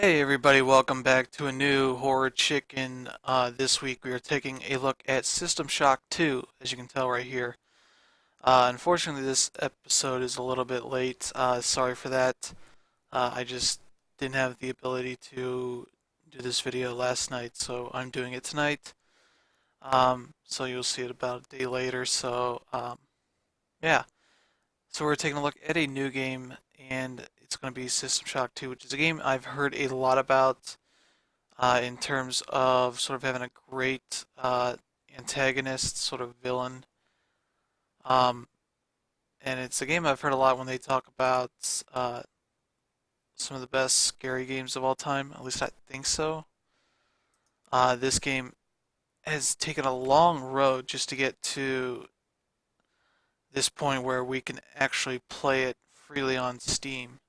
Hey everybody, welcome back to a new Horror Chicken. This week we are taking a look at System Shock 2, as you can tell right here. Unfortunately this episode is a little bit late, sorry for that. I just didn't have the ability to do this video last night, so I'm doing it tonight. So you'll see it about a day later, yeah. So we're taking a look at a new game, and it's going to be System Shock 2, which is a game I've heard a lot about. In terms of sort of having a great antagonist, sort of villain. Um, and it's a game I've heard a lot when they talk about some of the best scary games of all time. At least I think so. This game has taken a long road just to get to this point where we can actually play it freely on Steam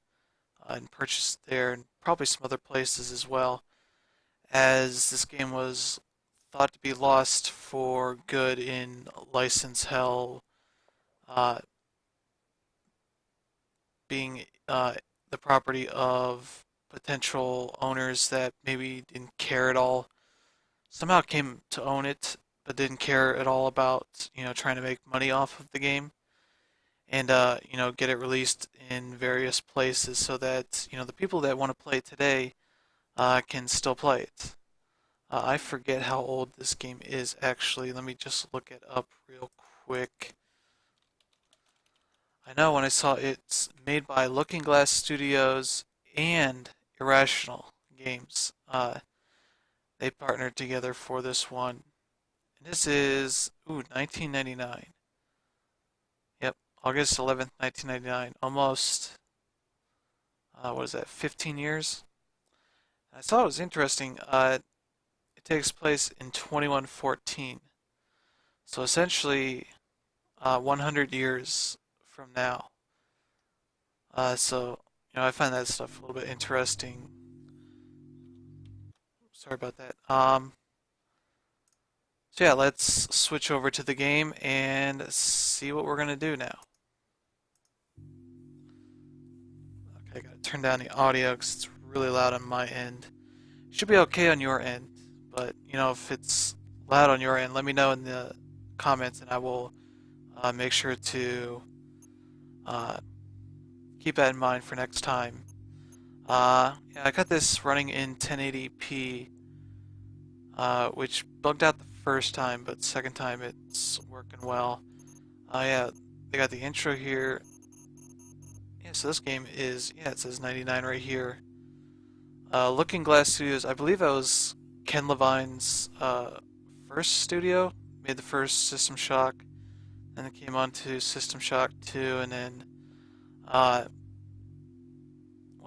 and purchase it there and probably some other places as well, as this game was thought to be lost for good in license hell, uh, being the property of potential owners that maybe didn't care at all. Somehow came to own it, but didn't care at all about trying to make money off of the game and get it released in various places so that the people that want to play it today can still play it. I forget how old this game is actually. Let me just look it up real quick. I know when I saw it's made by Looking Glass Studios and Irrational Games. They partnered together for this one. And this is, 1999. Yep, August 11th, 1999. Almost, what is that, 15 years? I thought it was interesting. It takes place in 2114. So essentially, 100 years from now. I find that stuff a little bit interesting. Sorry about that. So yeah, let's switch over to the game and see what we're gonna do now. Okay, I gotta turn down the audio because it's really loud on my end. It should be okay on your end, but if it's loud on your end, let me know in the comments and I will make sure to keep that in mind for next time. Yeah, I got this running in 1080p, which bugged out the first time, but second time it's working well. Yeah, they got the intro here. Yeah, so this game is, yeah, it says 99 right here. Looking Glass Studios, I believe that was Ken Levine's first studio, made the first System Shock, and it came on to System Shock 2, and then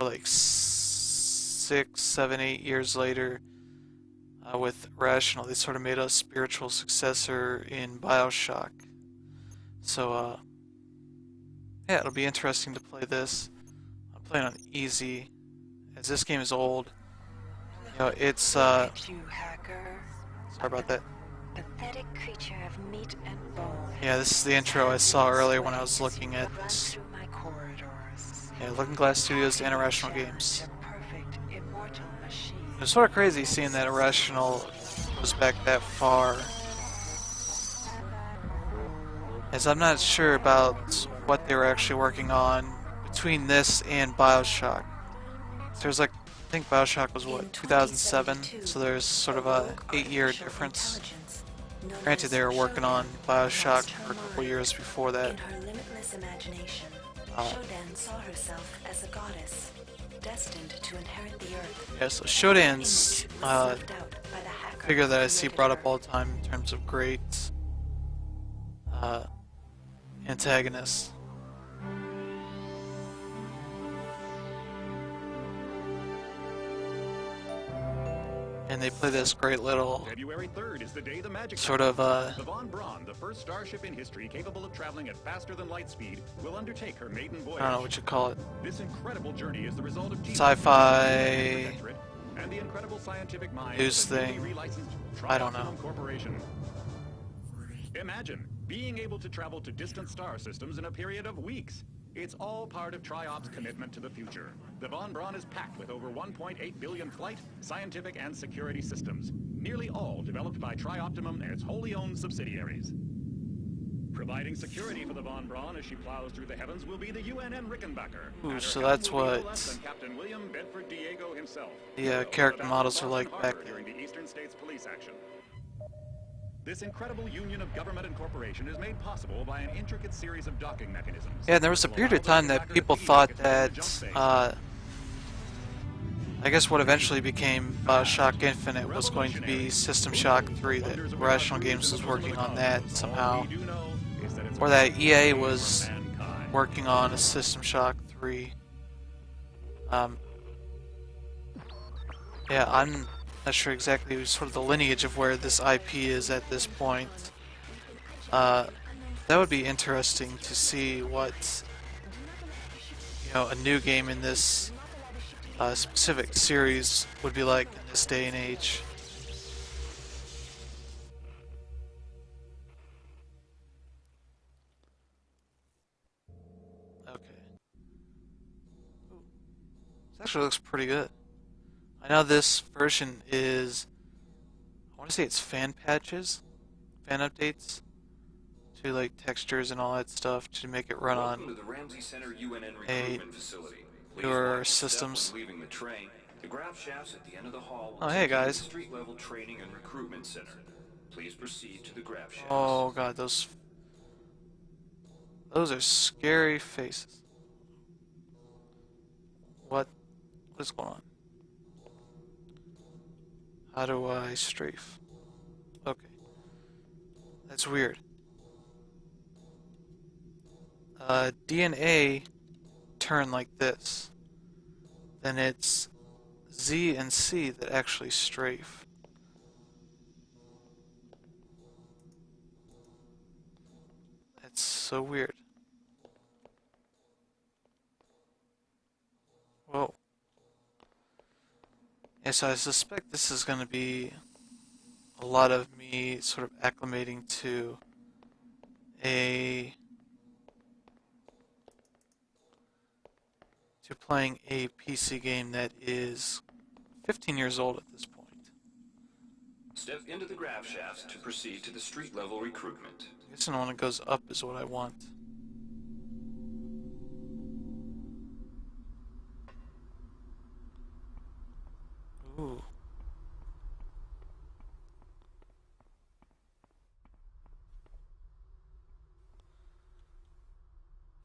like 6, 7, 8 years later, with Rational, they sort of made a spiritual successor in BioShock. So, yeah, it'll be interesting to play this. I'm playing on easy, as this game is old. It's, sorry about that. Pathetic creature of meat and bone. Yeah, this is the intro I saw earlier when I was looking at this. Yeah, Looking Glass Studios and Irrational Games. It was sort of crazy seeing that Irrational goes back that far, as I'm not sure about what they were actually working on between this and BioShock. So there's like, I think BioShock was what, 2007? So there's sort of a 8-year difference. Granted, they were working on BioShock for a couple years before that. Shodan saw herself as a goddess, destined to inherit the earth. Yeah, so Shodan's figure that I see brought up all the time in terms of great antagonists. And they play this great little February 3rd is the day the magic sort of the Von Braun, the first starship in history capable of traveling at faster than light speed, will undertake her maiden voyage. I don't know what you call it. This incredible journey is the result of Sci-fi and the incredible scientific mind news thing. I don't know. Corporation. Imagine being able to travel to distant star systems in a period of weeks. It's all part of TRIOP's commitment to the future. The Von Braun is packed with over 1.8 billion flight, scientific, and security systems, nearly all developed by TriOptimum and its wholly owned subsidiaries. Providing security for the Von Braun as she plows through the heavens will be the UNN Rickenbacker. Ooh, At so her helm that's will be no what less than Captain William Bedford Diego himself. the Hero character of models are Boston like back Harbor then. during the Eastern States Police action. This incredible union of government and corporation is made possible by an intricate series of docking mechanisms. Yeah, there was a that will period allow of the time that Rickenbacker people to thought piggyback its way to that, jump phase. I guess what eventually became Shock Infinite was going to be System Shock 3, that Rational Games was working on that somehow. Or that EA was working on a System Shock 3. Yeah, I'm not sure exactly sort of the lineage of where this IP is at this point. That would be interesting to see what, a new game in this specific series would be like in this day and age. Okay. This actually looks pretty good. I know this version is, I want to say it's fan patches, fan updates to like textures and all that stuff to make it run Welcome on to the Ramsey Center UNN a recruitment facility. Please newer watch your step systems. when leaving the train. The graph shafts at the end of the hall will Oh, take hey you to the guys. street level training and recruitment center. Please proceed to the graph shafts. Oh god, those are scary faces. What is going on? How do I strafe? Okay. That's weird. DNA turn like this. Then it's Z and C that actually strafe. That's so weird. Whoa. Yeah, so I suspect this is going to be a lot of me sort of acclimating to playing a PC game that is 15 years old at this point. Step into the graph shafts to proceed to the street level recruitment. I guess the one that goes up is what I want. Ooh.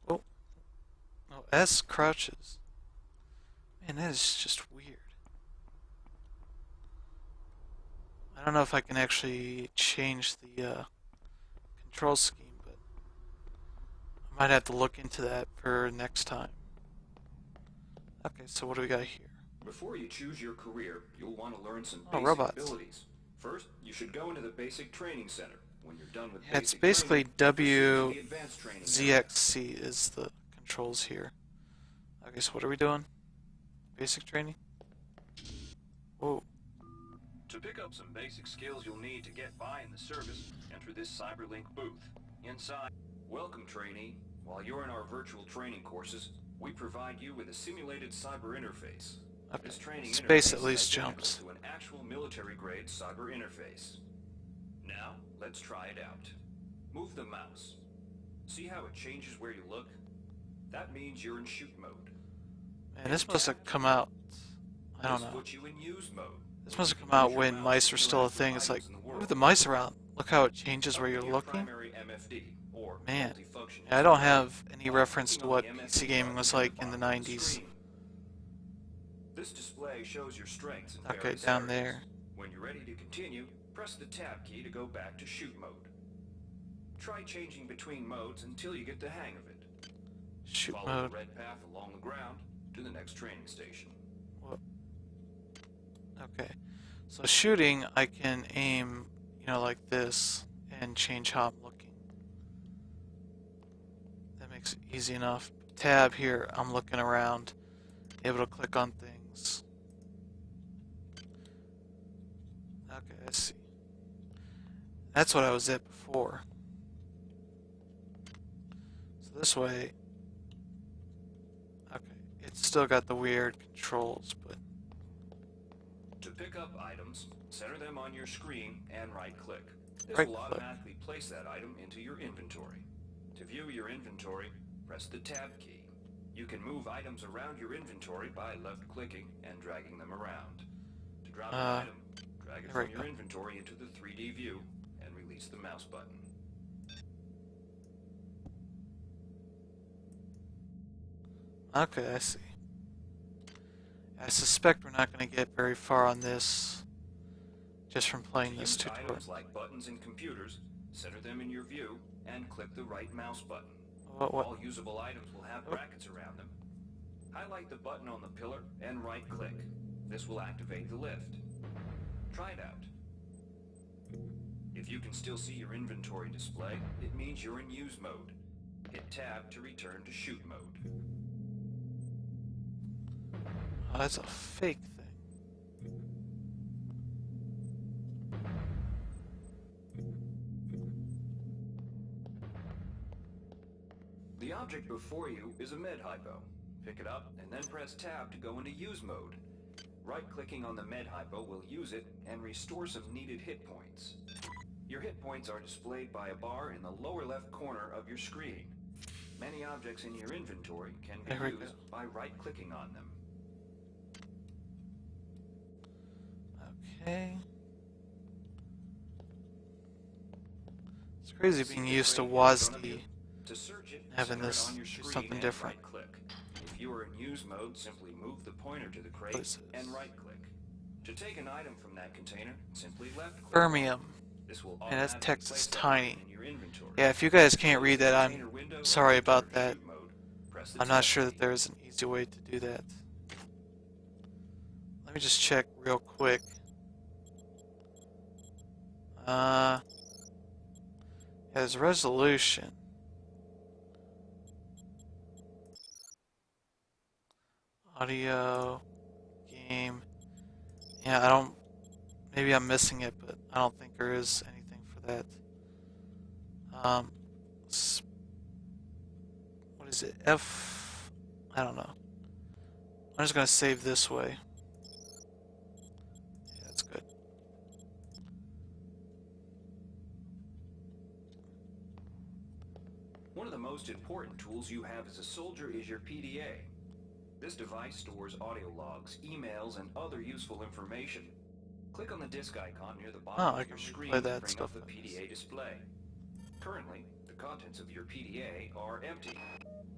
Oh. No, S crouches. Man, that is just weird. I don't know if I can actually change the control scheme, but I might have to look into that for next time. Okay, so what do we got here? Before you choose your career, you'll want to learn some Oh, basic robots. abilities. First, you should go into the basic training center. When you're done with Yeah, it's basic basically training, proceed to the advanced training area. WZXC is the controls here. Okay, so what are we doing? Basic training? Whoa. To pick up some basic skills you'll need to get by in the service, enter this CyberLink booth. Inside, welcome trainee. While you're in our virtual training courses, we provide you with a simulated cyber interface. Okay, This training space interface at least is identical jumps. to an actual military-grade cyber interface. Now, let's try it out. Move the mouse. See how it changes where you look? That means you're in shoot mode. Man, this must have come out, I don't This know. puts you in use mode. This must have come out when mice were still a thing. It's like, move the mice around. Look how it changes where you're looking. Man, yeah, I don't have any reference to what PC gaming was like in the 90s. This display shows your strengths in Okay, various down areas. there. When you're ready to continue, press the tab key to go back to shoot mode. Try changing between modes until you get the hang of it. Shoot Follow mode. the red path along the ground to the next training station. Whoop. Okay, so shooting, I can aim, like this and change how I'm looking. That makes it easy enough. Tab here, I'm looking around, able to click on things. Okay, I see. That's what I was at before. So this way, still got the weird controls, but To pick up items, center them on your screen and right-click. This will Right-click. automatically place that item into your inventory. To view your inventory, press the Tab key. You can move items around your inventory by left-clicking and dragging them around. To drop an item, drag it there we from your go. inventory into the 3D view and release the mouse button. okay, I see. I suspect we're not going to get very far on this just from playing To this use tutorial. items like buttons in computers, center them in your view and click the right mouse button. What? All usable items will have brackets around them. Highlight the button on the pillar and right-click. This will activate the lift. Try it out. If you can still see your inventory display, it means you're in use mode. Hit Tab to return to shoot mode. Oh, that's a fake thing. The object before you is a med hypo. Pick it up and then press Tab to go into use mode. Right-clicking on the med hypo will use it and restore some needed hit points. Your hit points are displayed by a bar in the lower left corner of your screen. Many objects in your inventory can There we be go. used by right-clicking on them. Okay. It's crazy being used to WASD. To search it, Having center it this on your do screen something and different. right-click. If you are in use mode, simply move the pointer to the crate What is this? and right-click. To take an item from that container, simply left-click. Fermium. This will Man, that automatically text place is that tiny. item in your inventory. Yeah, if you guys can't read that, I'm Container window, sorry return about to that. shoot mode. Press the I'm not Tab sure key. that there's an easy way to do that. Let me just check real quick. Yeah, there's resolution. Audio, game. Yeah, I don't. Maybe I'm missing it, but I don't think there is anything for that. What is it? F. I don't know. I'm just gonna save this way. Yeah, that's good. One of the most important tools you have as a soldier is your PDA. This device stores audio logs, emails, and other useful information. Click on the disk icon near the bottom Oh, I of your can screen replay to that bring stuff up the like this. PDA display. Currently, the contents of your PDA are empty.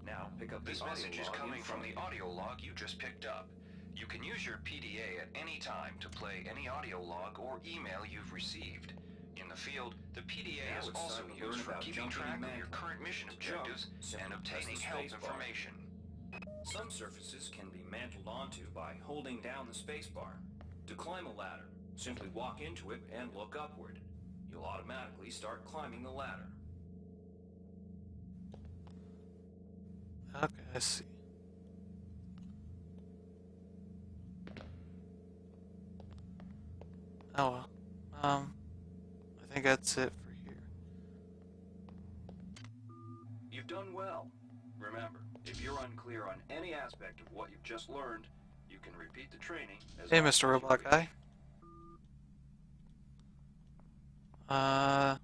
Now, pick up This the audio message is log coming in from front the of you. audio log you just picked up. You can use your PDA at any time to play any audio log or email you've received. In the field, the PDA Now is it's also time to learn used for about keeping jumping track of and your current mission To jump, objectives simply and press obtaining the health space bar. information. Some surfaces can be mantled onto by holding down the spacebar. To climb a ladder, simply walk into it and look upward. You'll automatically start climbing the ladder. Okay, I see. Oh well. I think that's it for here. You've done well. Remember, if you're unclear on any aspect of what you've just learned, you can repeat the training as Hey, often Mr. as you Robot wish. Guy. I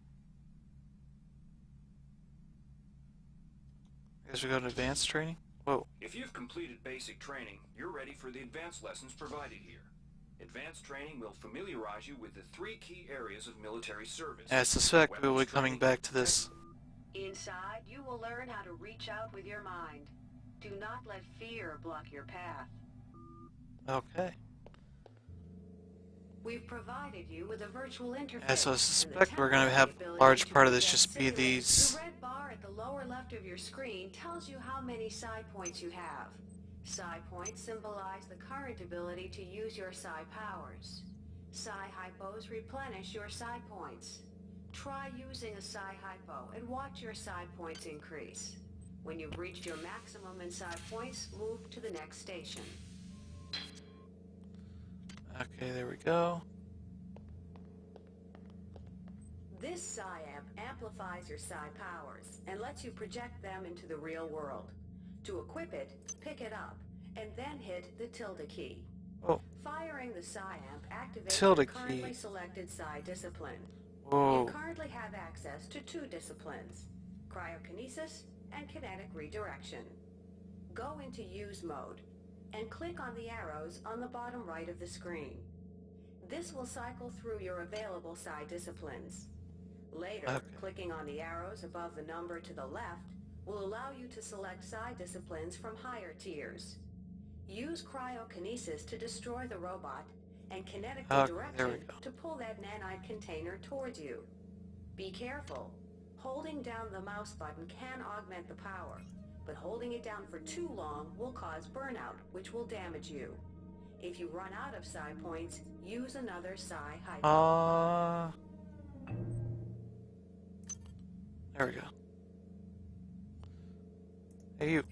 guess we go to advanced training? Whoa. If you've completed basic training, you're ready for the advanced lessons provided here. Advanced training will familiarize you with the 3 key areas of military service. I suspect we will be Weapons coming training, back to this. Inside, you will learn how to reach out with your mind. Do not let fear block your path. Okay. We've provided you with a virtual interface. Yeah, so I and the suspect we're gonna temporary have a ability large to part of this read just that be simulate. these. The red bar at the lower left of your screen tells you how many psi points you have. Psi points symbolize the current ability to use your psi powers. Psi hypos replenish your psi points. Try using a psi hypo and watch your psi points increase. When you've reached your maximum in psi points, move to the next station. Okay, there we go. This psi amp amplifies your psi powers and lets you project them into the real world. To equip it, pick it up and then hit the tilde key. Oh. Firing the psi amp activates Tilde the key. currently selected psi discipline. Whoa. You currently have access to 2 disciplines, cryokinesis and kinetic redirection. Go into use mode and click on the arrows on the bottom right of the screen. This will cycle through your available psi disciplines. Later, Okay. clicking on the arrows above the number to the left will allow you to select psi disciplines from higher tiers. Use cryokinesis to destroy the robot and kinetic Okay, there we redirection go. to pull that nanite container towards you. Be careful. Holding down the mouse button can augment the power, but holding it down for too long will cause burnout, which will damage you. If you run out of psi points, use another psi hypo. There we go. Hey, you.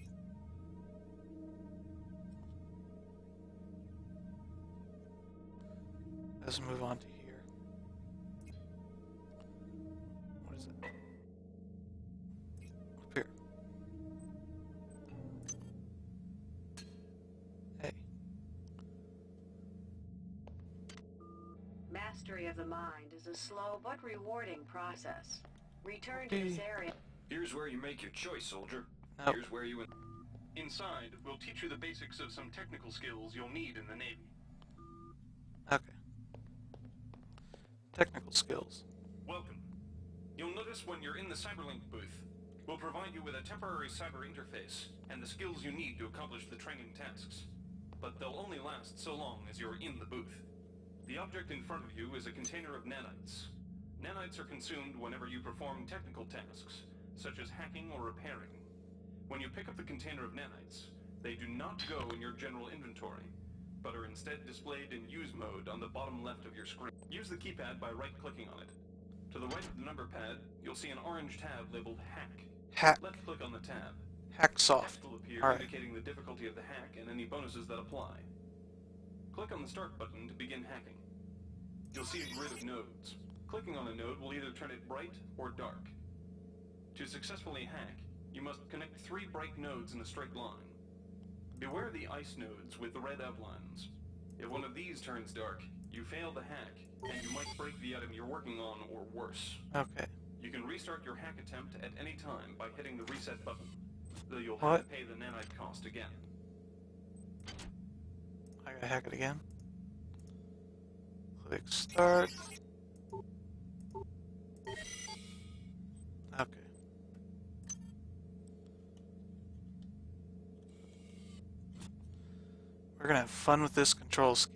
Let's move on to here. What is it? Up here. Hey. Mastery of the mind is a slow but rewarding process. Return to this area. Here's where you make your choice, soldier. Nope. Here's where you... Inside, we'll teach you the basics of some technical skills you'll need in the Navy. Okay. Technical skills. Welcome. You'll notice when you're in the Cyberlink booth, we'll provide you with a temporary cyber interface and the skills you need to accomplish the training tasks. But they'll only last so long as you're in the booth. The object in front of you is a container of nanites. Nanites are consumed whenever you perform technical tasks, such as hacking or repairing. When you pick up the container of nanites, they do not go in your general inventory, but are instead displayed in use mode on the bottom left of your screen. Use the keypad by right-clicking on it. To the right of the number pad, you'll see an orange tab labeled Hack. Hack. Left-click on the tab. Hacksoft. Text will appear Alright. indicating the difficulty of the hack and any bonuses that apply. Click on the Start button to begin hacking. You'll see a grid of nodes. Clicking on a node will either turn it bright or dark. To successfully hack, you must connect 3 bright nodes in a straight line. Beware the ice nodes with the red outlines. If one of these turns dark, you fail the hack, and you might break the item you're working on or worse. Okay. You can restart your hack attempt at any time by hitting the reset button, though you'll What? have to pay the nanite cost again. I gotta hack it again. Click start. Okay. We're gonna have fun with this control scheme.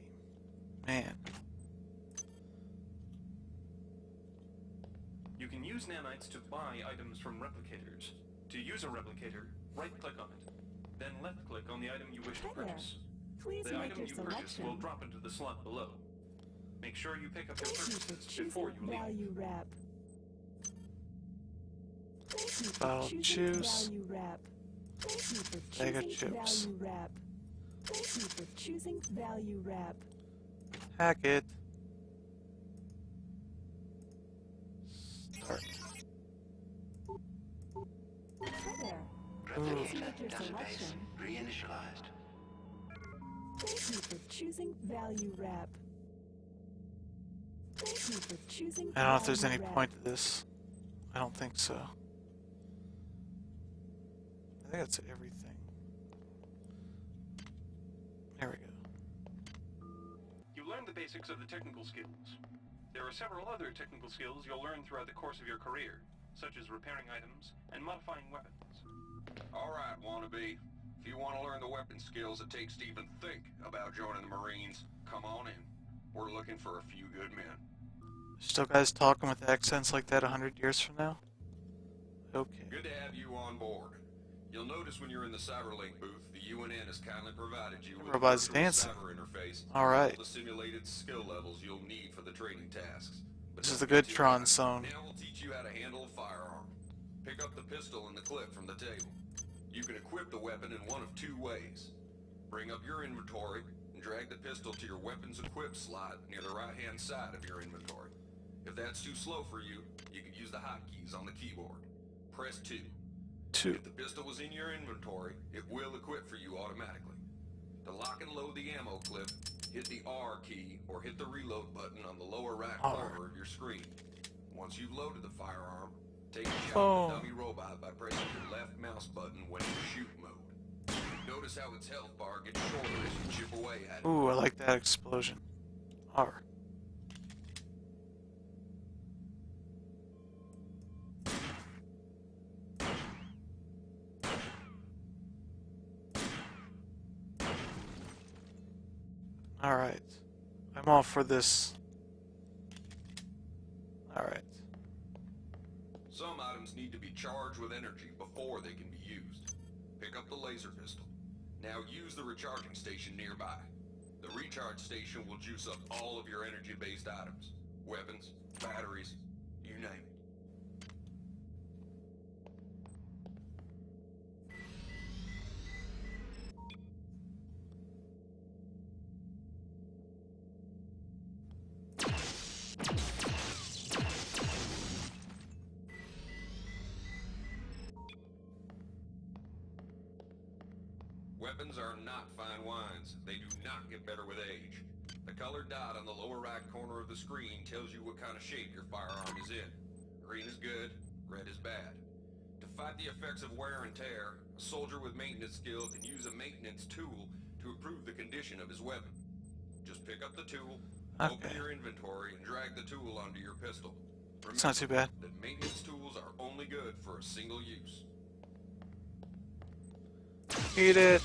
Man. You can use nanites to buy items from replicators. To use a replicator, right-click on it. Then left-click on the item you wish to Hi there. purchase. Please The make item your you purchase will selection. drop into the slot below. Make sure you pick up your Thank you for purchases before choosing you leave. Value Wrap. Thank you I'll for choosing choose Value Wrap. Thank you for bag of choosing chips. Value Wrap. Thank you for choosing Value Wrap. Hack it. Start. Hi there. Ooh. Please make your selection. Reinitialized. Thank you for choosing Value Wrap. Thank you for choosing I don't know if there's any Value Wrap. point to this. I don't think so. I think that's everything. There we go. You learned the basics of the technical skills. There are several other technical skills you'll learn throughout the course of your career, such as repairing items and modifying weapons. Alright, wannabe. If you want to learn the weapon skills it takes to even think about joining the Marines, come on in. We're looking for a few good men. Still guys talking with accents like that 100 years from now? Okay. Good to have you on board. You'll notice when you're in the Cyberlink booth, the UNN has kindly provided you with Robot's a virtual dancing. cyber interface Alright. with all the simulated skill levels you'll need for the training tasks. But This is don't the good get too Tron high. zone. Now we'll teach you how to handle a firearm. Pick up the pistol and the clip from the table. You can equip the weapon in one of 2 ways. Bring up your inventory and drag the pistol to your weapons equip slot near the right-hand side of your inventory. If that's too slow for you, you can use the hotkeys on the keyboard. Press 2. 2. If the pistol was in your inventory, it will equip for you automatically. To lock and load the ammo clip, hit the R key or hit the reload button on the lower right R. corner of your screen. Once you've loaded the firearm, take a shot Oh. at the dummy robot by pressing your left mouse button when in shoot mode. Notice how its health bar gets shorter as you chip away at it. Ooh, I like that explosion. R. Alright. I'm all for this. Alright. Some items need to be charged with energy before they can be used. Pick up the laser pistol. Now use the recharging station nearby. The recharge station will juice up all of your energy-based items. Weapons, batteries, you name it. Weapons are not fine wines. They do not get better with age. The colored dot on the lower right corner of the screen tells you what kind of shape your firearm is in. Green is good, red is bad. To fight the effects of wear and tear, a soldier with maintenance skill can use a maintenance tool to improve the condition of his weapon. Just pick up the tool, open your inventory, and drag the tool onto your pistol. Remember It's not too bad. that maintenance tools are only good for a single use. Eat it.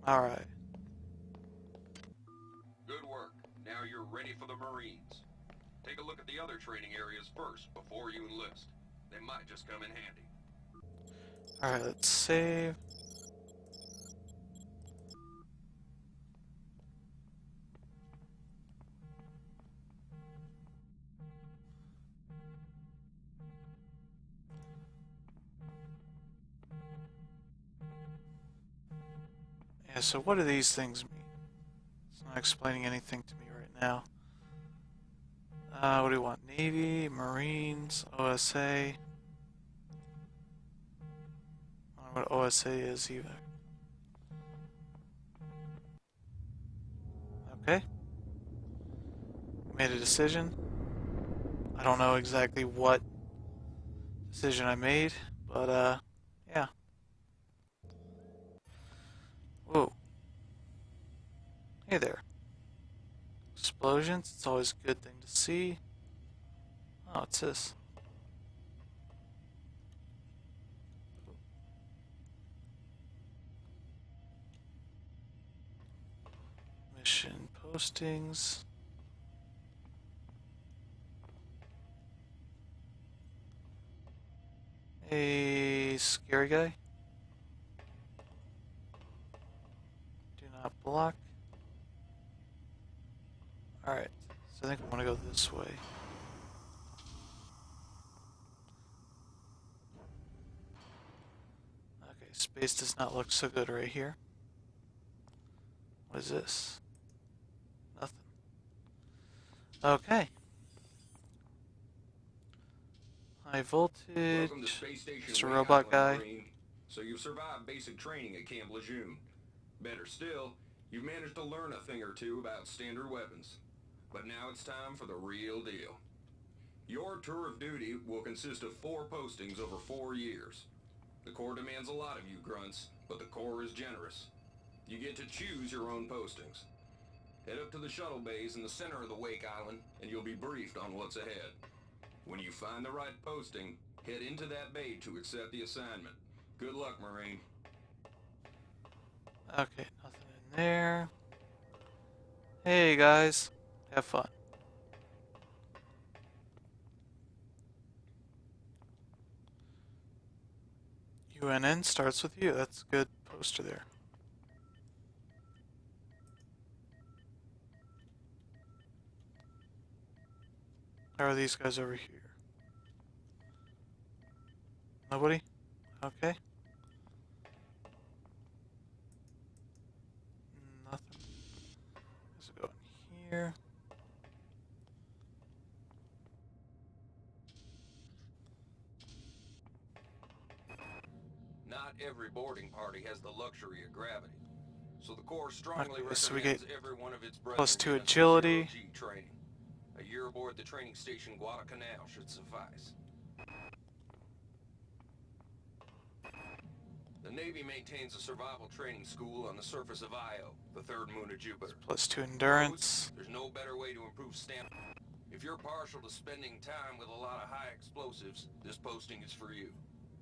Alright. Good work. Now you're ready for the Marines. Take a look at the other training areas first before you enlist. They might just come in handy. Alright, let's save. Yeah, so what do these things mean? It's not explaining anything to me right now. What do you want? Navy, Marines, OSA. I don't know what OSA is either. Okay. Made a decision. I don't know exactly what decision I made, but yeah. Whoa. Hey there. Explosions, it's always a good thing to see. Oh, what's this? Mission postings. A scary guy. Do not block. Alright, so I think I want to go this way. Okay, space does not look so good right here. What is this? Nothing. Okay. High voltage. Welcome to Space Station It's a Wake robot Island, guy. Marine. So you've survived basic training at Camp Lejeune. Better still, you've managed to learn a thing or two about standard weapons. But now it's time for the real deal. Your tour of duty will consist of 4 postings over 4 years. The Corps demands a lot of you grunts, but the Corps is generous. You get to choose your own postings. Head up to the shuttle bays in the center of the Wake Island, and you'll be briefed on what's ahead. When you find the right posting, head into that bay to accept the assignment. Good luck, Marine. Okay, nothing in there. Hey guys, have fun. UNN starts with you. That's a good poster there. How are these guys over here? Nobody? Okay. Nothing. Let's go in here. Not every boarding party has the luxury of gravity. So the Corps strongly Okay, so we recommends get every one of its brethren plus 2 get some agility. zero-G training. A year aboard the training station Guadalcanal should suffice. The Navy maintains a survival training school on the surface of Io, the third moon of Jupiter. Plus 2 endurance. There's no better way to improve stamina. If you're partial to spending time with a lot of high explosives, this posting is for you.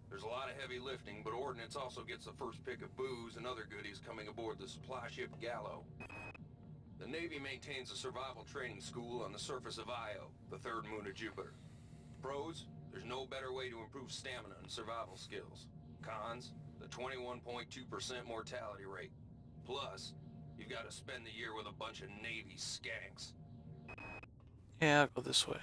There's a lot of heavy lifting, but Ordnance also gets the first pick of booze and other goodies coming aboard the supply ship Gallo. The Navy maintains a survival training school on the surface of Io, the third moon of Jupiter. Pros, there's no better way to improve stamina and survival skills. Cons, the 21.2% mortality rate. Plus, you've got to spend the year with a bunch of Navy skanks. Yeah, I'll go this way.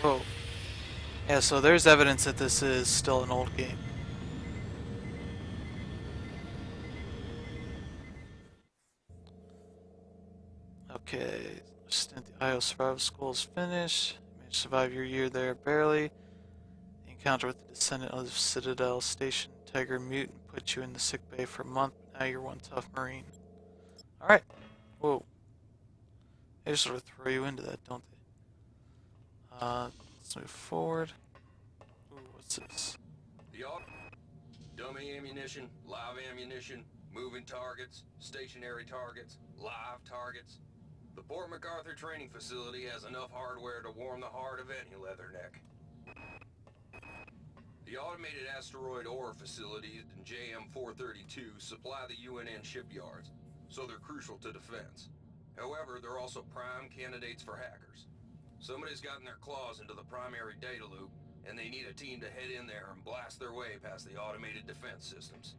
Whoa. Yeah, so there's evidence that this is still an old game. Okay, stint at the Io Survival School is finished. You managed to survive your year there barely. The encounter with the descendant of the Citadel Station Tiger Mutant put you in the sick bay for a month, but now you're one tough Marine. Alright. Whoa. They just sort of throw you into that, don't they? Let's move forward. Ooh, what's this? The dummy ammunition, live ammunition, moving targets, stationary targets, live targets. The Port MacArthur training facility has enough hardware to warm the heart of any leatherneck. The automated asteroid ore facilities in JM-432 supply the UNN shipyards, so they're crucial to defense. However, they're also prime candidates for hackers. Somebody's gotten their claws into the primary data loop, and they need a team to head in there and blast their way past the automated defense systems.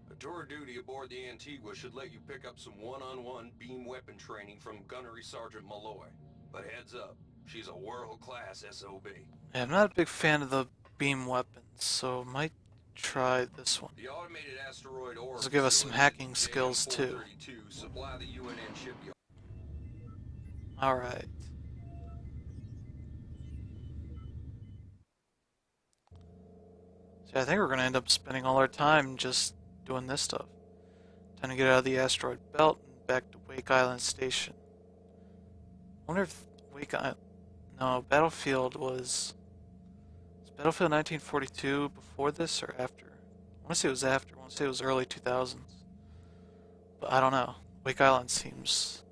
A tour of duty aboard the Antigua should let you pick up some one-on-one beam weapon training from Gunnery Sergeant Malloy. But heads up, she's a world-class SOB. Yeah, I'm not a big fan of the beam weapons, so might try this one. The automated asteroid ore This will give us some facilities hacking in skills too. JM-432 supply the UNN shipyard. Alright. So I think we're going to end up spending all our time just doing this stuff. Time to get out of the asteroid belt and back to Wake Island Station. I wonder if Wake Island... No, Battlefield was Battlefield 1942 before this or after? I want to say it was after. I want to say it was early 2000s. But I don't know. Wake Island seems...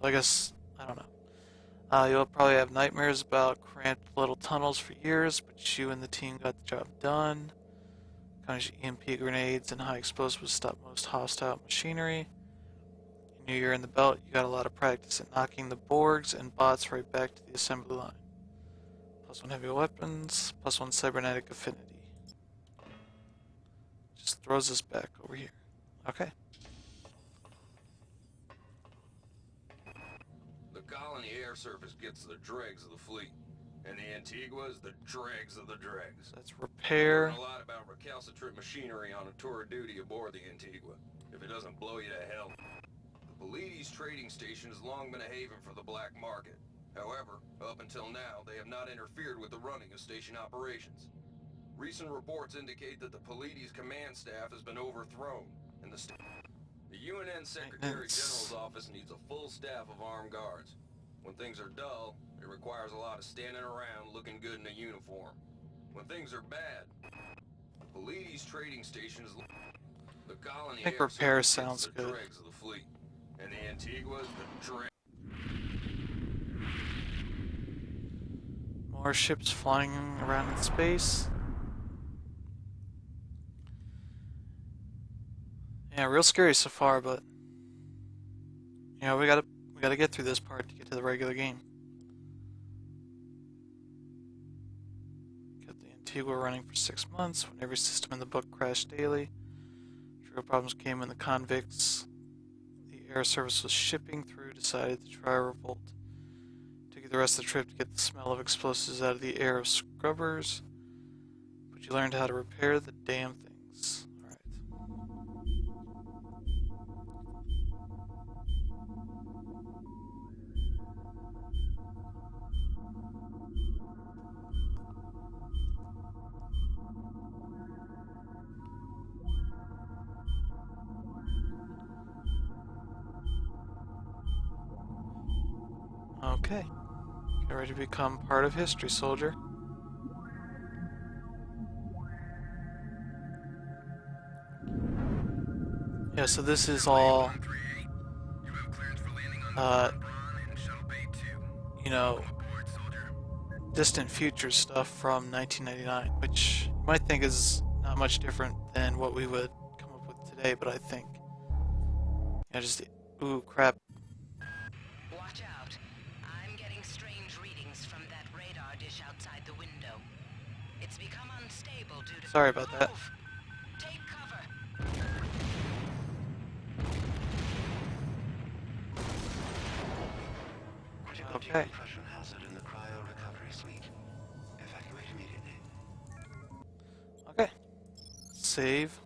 Well, I guess... I don't know. You'll probably have nightmares about cramped little tunnels for years, but you and the team got the job done. Kind of EMP grenades and high explosives stop most hostile machinery. You knew you're in the belt, you got a lot of practice at knocking the Borgs and bots right back to the assembly line. +1 heavy weapons, +1 cybernetic affinity. Just throws us back over here. Okay. The colony air surface gets the dregs of the fleet, and the Antigua is the dregs of the dregs. Let's repair. Learn a lot about recalcitrant machinery on a tour of duty aboard the Antigua, if it doesn't blow you to hell. The Pleiades trading station has long been a haven for the black market. However, up until now, they have not interfered with the running of station operations. Recent reports indicate that the Pleiades command staff has been overthrown, and the UNN Secretary General's office needs a full staff of armed guards. When things are dull, it requires a lot of standing around looking good in a uniform. When things are bad, the Pleiades trading station is the colony. I think air repair service sounds gets the good. dregs of the fleet, and the Antigua is the dregs. More ships flying around in space. Yeah, real scary so far, but you know, we gotta get through this part to get to the regular game. Got the Antigua running for 6 months when every system in the book crashed daily. Real problems came when the convicts the air service was shipping through decided to try a revolt. Took you the rest of the trip to get the smell of explosives out of the air of scrubbers, but you learned how to repair the damn things. Okay. Get ready to become part of history, soldier. Yeah, so this is all, you know, distant future stuff from 1999, which you might think is not much different than what we would come up with today, but I think, ooh, crap. Watch out. I'm getting strange readings from that radar dish outside the window. It's become unstable due to... Sorry about that. Move! Take cover! Okay. Decompression hazard in the cryo recovery suite. Evacuate immediately. Okay. Save.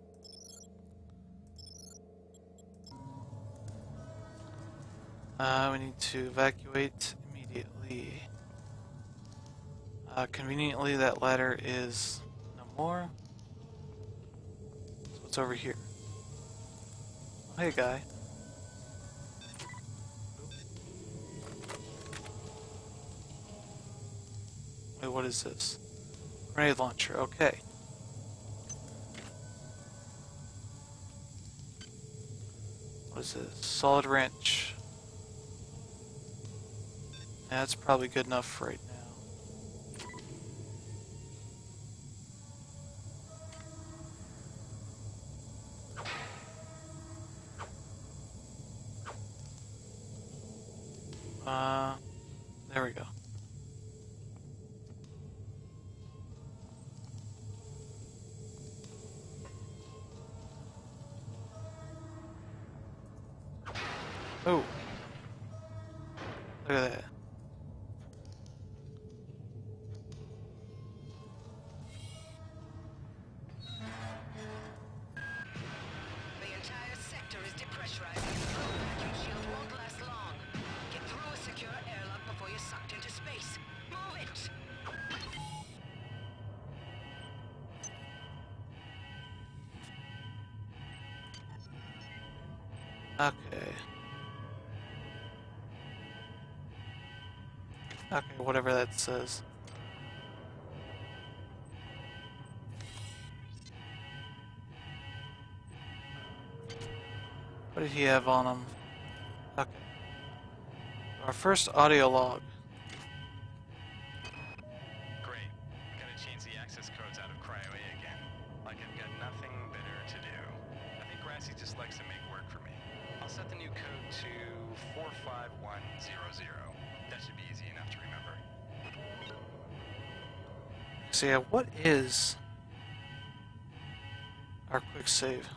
We need to evacuate immediately. Conveniently, that ladder is no more. So what's over here? Oh, hey, guy. Wait, what is this? Grenade launcher, okay. What is this? Solid wrench. Yeah, that's probably good enough for right now. There we go. Oh. Look at that. The entire sector is depressurizing. The flow vacuum shield won't last long. Get through a secure airlock before you're sucked into space. Move it! Okay. Okay, whatever that says. What did he have on him? Okay. Our first audio log. Great. Gotta change the access codes out of Cryo A again. Like I've got nothing better to do. I think Grassy just likes to make work for me. I'll set the new code to 45100. That should be easy enough to remember. So yeah, what is our quick save?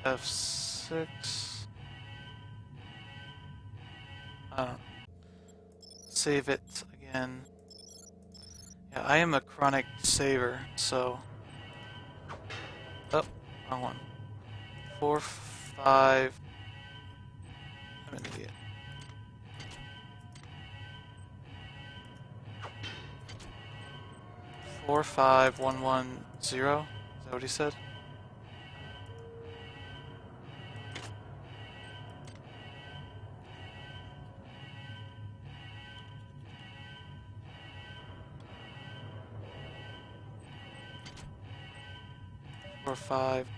F6. Save it again. Yeah, I am a chronic saver, so. Oh, wrong one. 4, 5. I'm an idiot. Four, 5, 1, 1, 0. Is that what he said? Four, 5.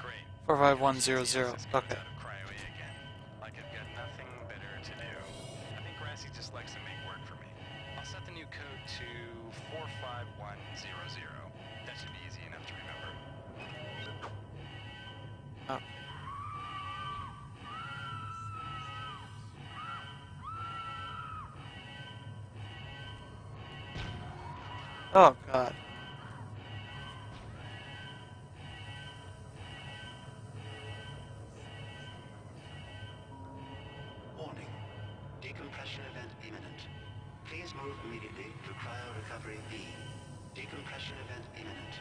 Great. 45100. Okay. Like I've got nothing better to do. I think Grassy just likes to make work for me. I'll set the new code to 45100. That should be easy enough to remember. Oh. Oh god. Warning. Decompression event imminent. Please move immediately to cryo recovery B. Decompression event imminent.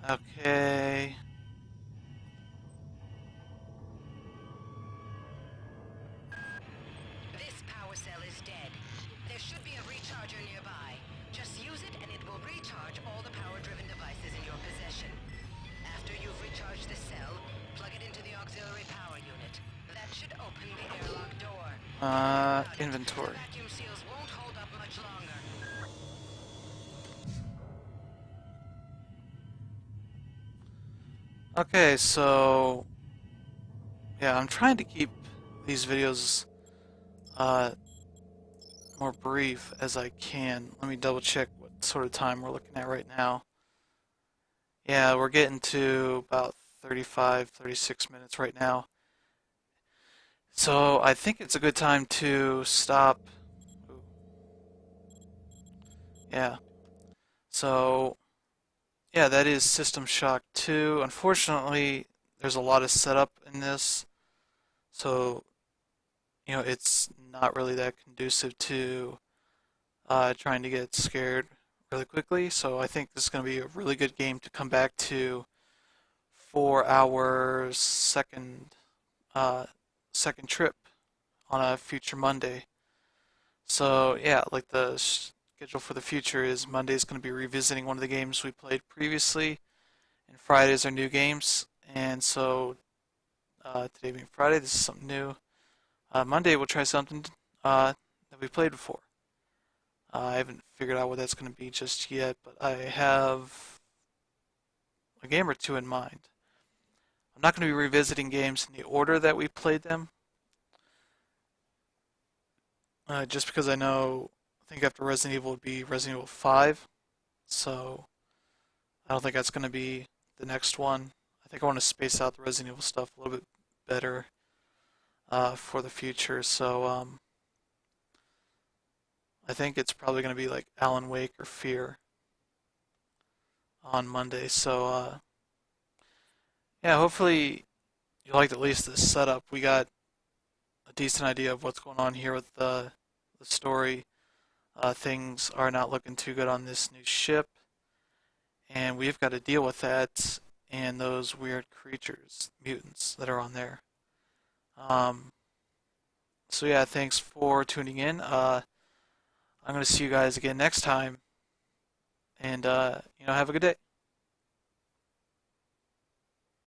Okay. This power cell is dead. There should be a recharger nearby. Just use it and it will recharge all the power-driven devices in your possession. After you've recharged the cell, plug it into the auxiliary power unit. That should open the airlock door. Inventory. The vacuum seals won't hold up much longer. Okay, so yeah, I'm trying to keep these videos more brief as I can. Let me double check what sort of time we're looking at right now. Yeah, we're getting to about 35, 36 minutes right now. So I think it's a good time to stop. Ooh. Yeah. So yeah, that is System Shock 2. Unfortunately, there's a lot of setup in this, so it's not really that conducive to trying to get scared really quickly. So I think this is going to be a really good game to come back to for our second trip on a future Monday. So yeah, like the schedule for the future is Monday is going to be revisiting one of the games we played previously, and Fridays are new games. And so today being Friday, this is something new. Monday we'll try something that we played before. I haven't figured out what that's going to be just yet, but I have a game or two in mind. I'm not going to be revisiting games in the order that we played them, just because I think after Resident Evil would be Resident Evil 5, so I don't think that's going to be the next one. I think I want to space out the Resident Evil stuff a little bit better for the future, so I think it's probably going to be like Alan Wake or Fear on Monday. So yeah, hopefully you liked at least the setup. We got a decent idea of what's going on here with the story. Things are not looking too good on this new ship, and we've got to deal with that and those weird creatures, mutants, that are on there. So yeah, thanks for tuning in. I'm going to see you guys again next time, and have a good day.